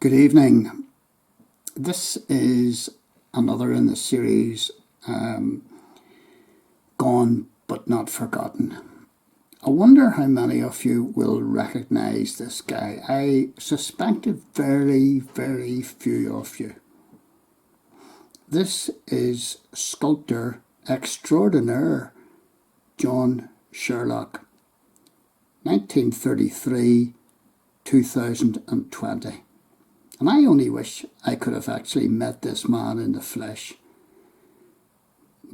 Good evening. This is another in the series, Gone But Not Forgotten. I wonder how many of you will recognise this guy. I suspect very, very few of you. This is sculptor extraordinaire John Sherlock, 1933 2020. And I only wish I could have actually met this man in the flesh,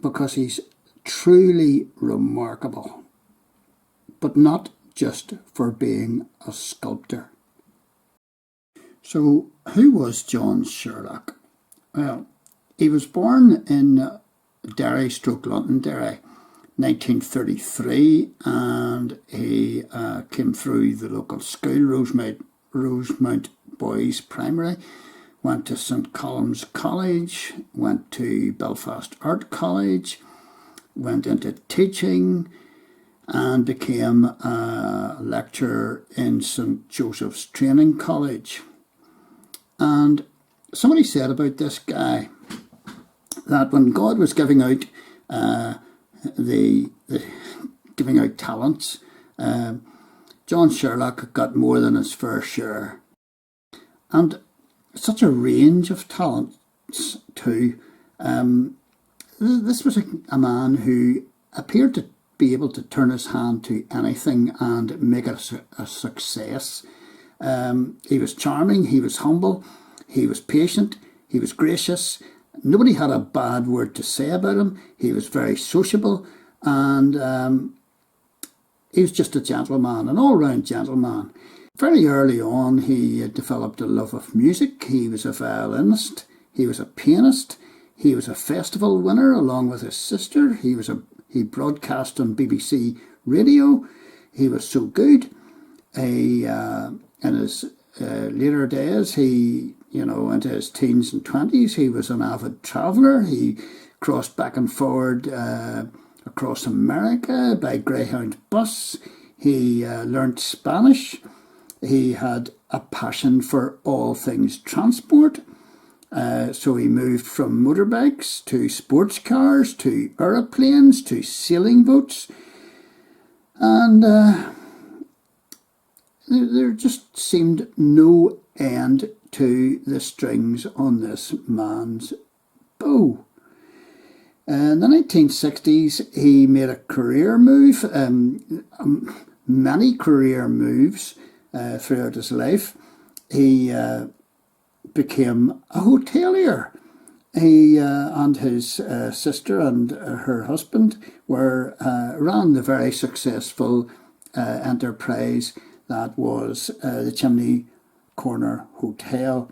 because he's truly remarkable, but not just for being a sculptor. So, who was John Sherlock? Well, he was born in Derry Londonderry, 1933, and he came through the local school, Rosemount Boys Primary, went to St Columb's College, went to Belfast Art College, went into teaching, and became a lecturer in St Joseph's Training College. And somebody said about this guy that when God was giving out giving out talents, John Sherlock got more than his fair share. And such a range of talents too. This was a man who appeared to be able to turn his hand to anything and make it a success. He was charming, he was humble, he was patient, he was gracious. Nobody had a bad word to say about him. He was very sociable, and he was just a gentleman, an all-round gentleman. Very early on, he developed a love of music. He was a violinist, he was a pianist, he was a festival winner along with his sister. He broadcast on BBC radio. He was so good. In his later days, into his teens and 20s, he was an avid traveller. He crossed back and forward across America by Greyhound bus. He learnt Spanish. He had a passion for all things transport. So he moved from motorbikes to sports cars to aeroplanes to sailing boats. And there just seemed no end to the strings on this man's bow. In the 1960s, he made a career move, many career moves throughout his life. He became a hotelier. He and his sister and her husband ran the very successful enterprise that was the Chimney Corner Hotel.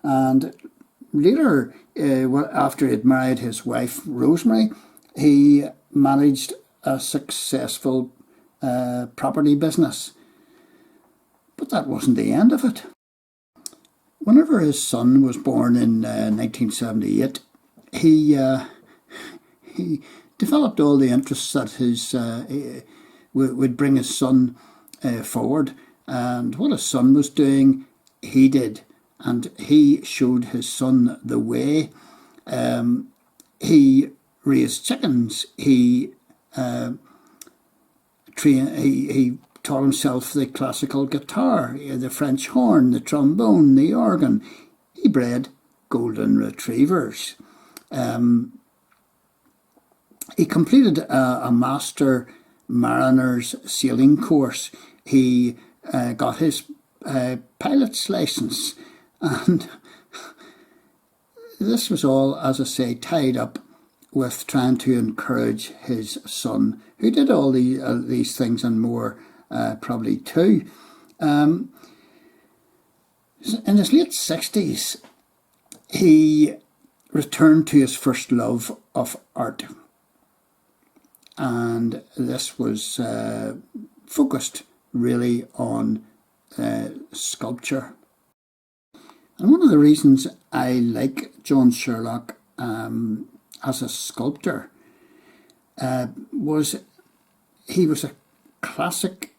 And later, after he had married his wife Rosemary, he managed a successful property business. But that wasn't the end of it. Whenever his son was born in 1978, he developed all the interests that would bring his son forward. And what his son was doing, he did. And he showed his son the way. He raised chickens. He taught himself the classical guitar, the French horn, the trombone, the organ. He bred golden retrievers. He completed a master mariner's sailing course. He got his pilot's license. And this was all, as I say, tied up with trying to encourage his son, who did all these things and more, probably too. In his late 60s, he returned to his first love of art. And this was focused really on sculpture. And one of the reasons I like John Sherlock as a sculptor was he was a classic.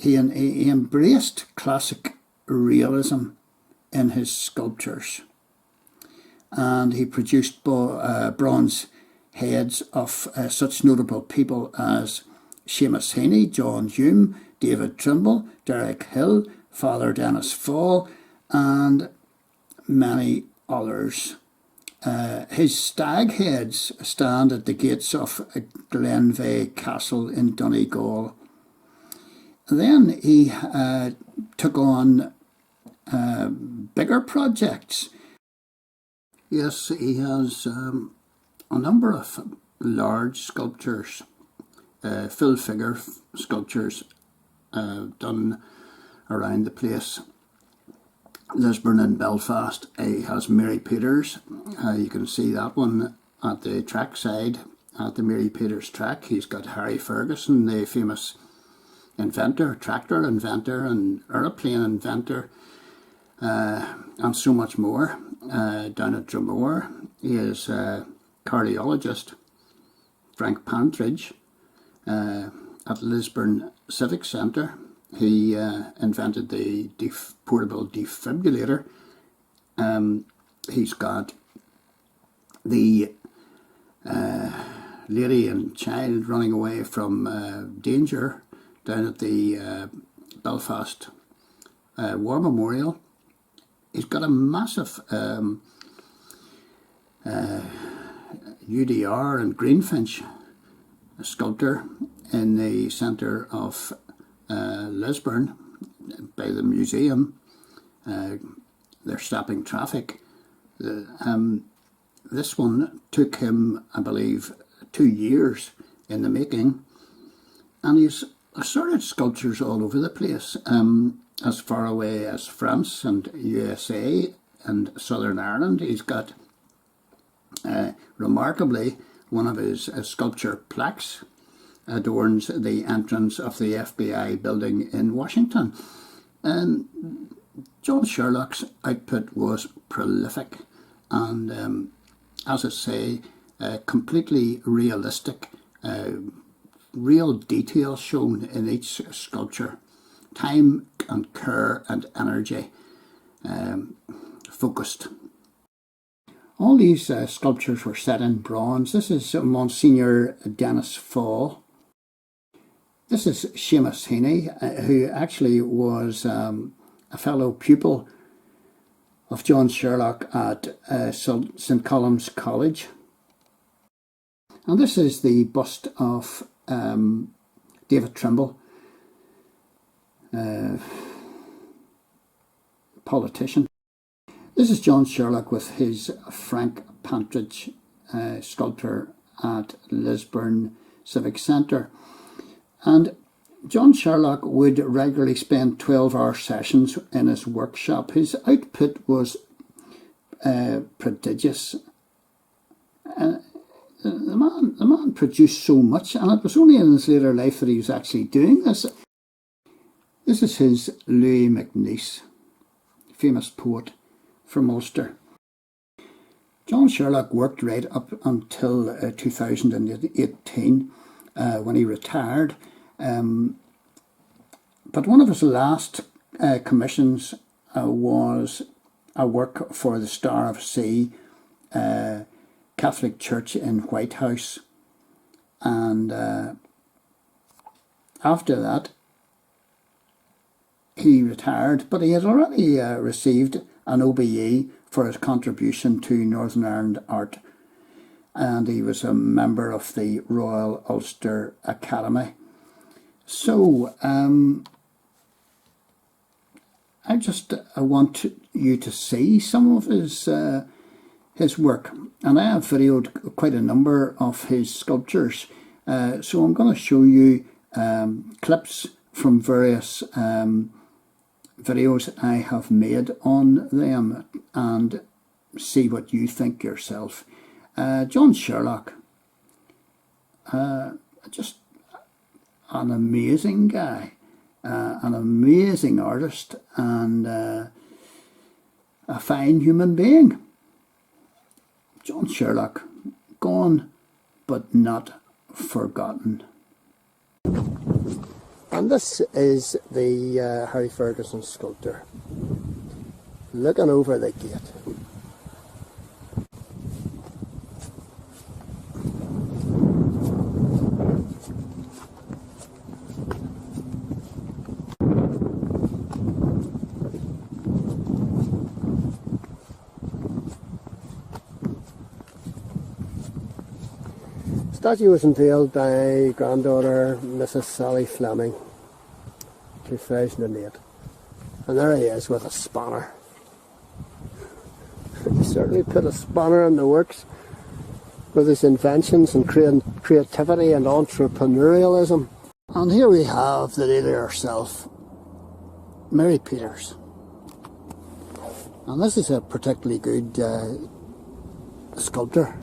He embraced classic realism in his sculptures, and he produced bronze heads of such notable people as Seamus Heaney, John Hume, David Trimble, Derek Hill, Father Dennis Fall, and many others. His stag heads stand at the gates of Glenveigh Castle in Donegal. Then he took on bigger projects. Yes, he has a number of large sculptures, full figure sculptures done around the place. Lisburn and Belfast, he has Mary Peters. You can see that one at the track side, at the Mary Peters track. He's got Harry Ferguson, the famous inventor, tractor inventor and aeroplane inventor, and so much more. Down at Dromore, he is a cardiologist, Frank Pantridge. At Lisburn Civic Centre, he invented the portable defibrillator. He's got the lady and child running away from danger down at the Belfast War Memorial. He's got a massive UDR and Greenfinch sculptor in the centre of Lisburn by the museum. They're stopping traffic. This one took him, I believe, 2 years in the making, and he's assorted sculptures all over the place, as far away as France and USA and Southern Ireland. He's got, remarkably, one of his sculpture plaques adorns the entrance of the FBI building in Washington. And John Sherlock's output was prolific and, as I say, completely realistic, real detail shown in each sculpture, time and care and energy focused. All these sculptures were set in bronze. This is Monsignor Dennis Fall. This is Seamus Heaney, who actually was a fellow pupil of John Sherlock at St Columb's College. And this is the bust of David Trimble, politician. This is John Sherlock with his Frank Pantridge sculpture at Lisburn Civic Centre. And John Sherlock would regularly spend 12-hour sessions in his workshop. His output was prodigious. The man produced so much, and it was only in his later life that he was actually doing this. This is his Louis MacNeice, famous poet from Ulster. John Sherlock worked right up until 2018 when he retired. But one of his last commissions was a work for the Star of Sea Catholic Church in White House, and after that he retired, but he had already received an OBE for his contribution to Northern Ireland art, and he was a member of the Royal Ulster Academy. So I want you to see some of his work, and I have videoed quite a number of his sculptures. So I'm going to show you clips from various videos I have made on them and see what you think yourself. John Sherlock, just an amazing guy, an amazing artist, and a fine human being. John Sherlock, gone but not forgotten. And this is the Harry Ferguson sculptor, looking over the gate. Statue was unveiled by granddaughter Mrs. Sally Fleming, 2008. And there he is with a spanner. He certainly put a spanner in the works with his inventions and creativity and entrepreneurialism. And here we have the lady herself, Mary Peters. And this is a particularly good sculptor.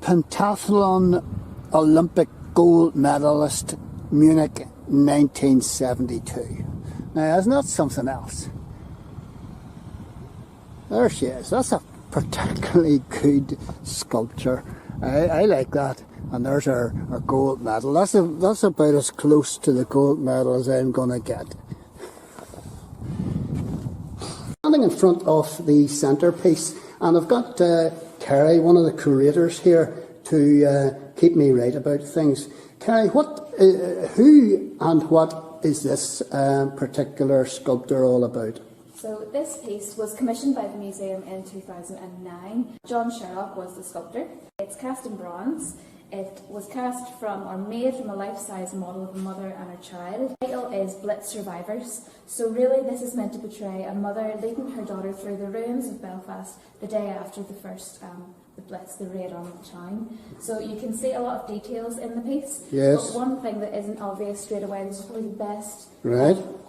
Pentathlon Olympic gold medalist, Munich 1972. Now, isn't that something else? There she is. That's a particularly good sculpture. I like that. And there's her gold medal. That's about as close to the gold medal as I'm going to get. Standing in front of the centrepiece, and I've got Kerry, one of the curators here, to keep me right about things. Kerry, who and what is this particular sculptor all about? So this piece was commissioned by the museum in 2009. John Sherlock was the sculptor. It's cast in bronze. It was cast from, or made from, a life-size model of a mother and her child. The title is Blitz Survivors. So really this is meant to portray a mother leading her daughter through the ruins of Belfast the day after the first the Blitz, the raid on the town. So you can see a lot of details in the piece. Yes. But one thing that isn't obvious straight away, this is probably the best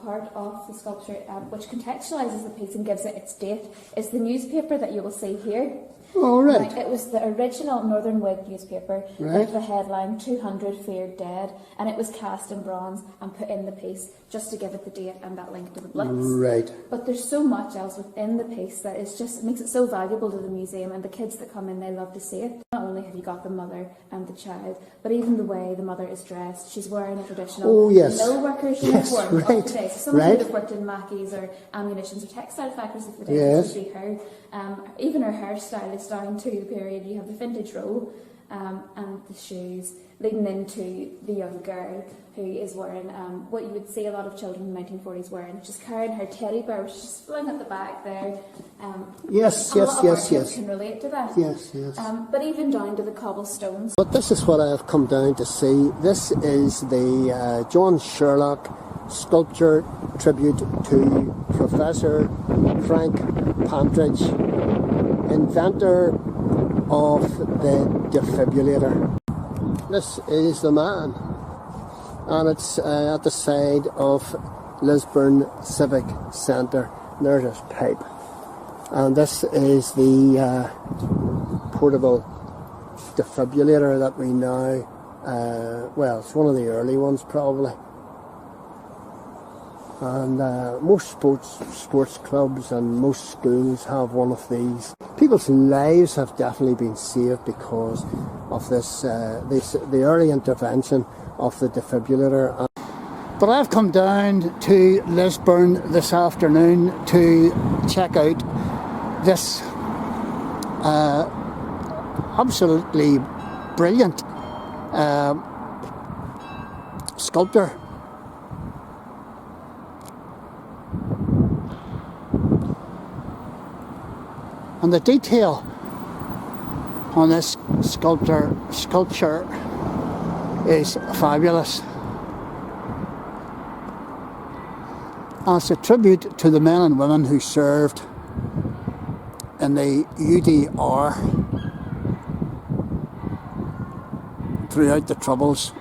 part of the sculpture, which contextualises the piece and gives it its date, is the newspaper that you will see here. Oh, right. It was the original Northern Whig newspaper with the headline 200 feared dead, and it was cast in bronze and put in the piece just to give it the date and that link to the Blitz. Right. But there's so much else within the piece that is just makes it so valuable to the museum, and the kids that come in, they love to see it. Not only have you got the mother and the child, but even the way the mother is dressed. She's wearing a traditional mill worker's uniform of the day. So someone who would have worked in Mackey's or ammunitions or textile factories of the day, this would be her. Even her hairstyle is down to the period. You have the vintage roll and the shoes, leading into the young girl who is wearing what you would see a lot of children in the 1940s wearing. She's carrying her teddy bear, which is just flung at the back there. Yes. Can relate to that. Yes. But even down to the cobblestones. But this is what I have come down to see. This is the John Sherlock sculpture tribute to Professor Frank Pantridge, inventor of the defibrillator. This is the man, and it's at the side of Lisburn Civic Centre. There's his pipe, and this is the portable defibrillator that we now, well, it's one of the early ones probably. And most sports clubs and most schools have one of these. People's lives have definitely been saved because of this, the early intervention of the defibrillator. But I've come down to Lisburn this afternoon to check out this absolutely brilliant sculptor. And the detail on this sculpture is fabulous. And it's a tribute to the men and women who served in the UDR throughout the Troubles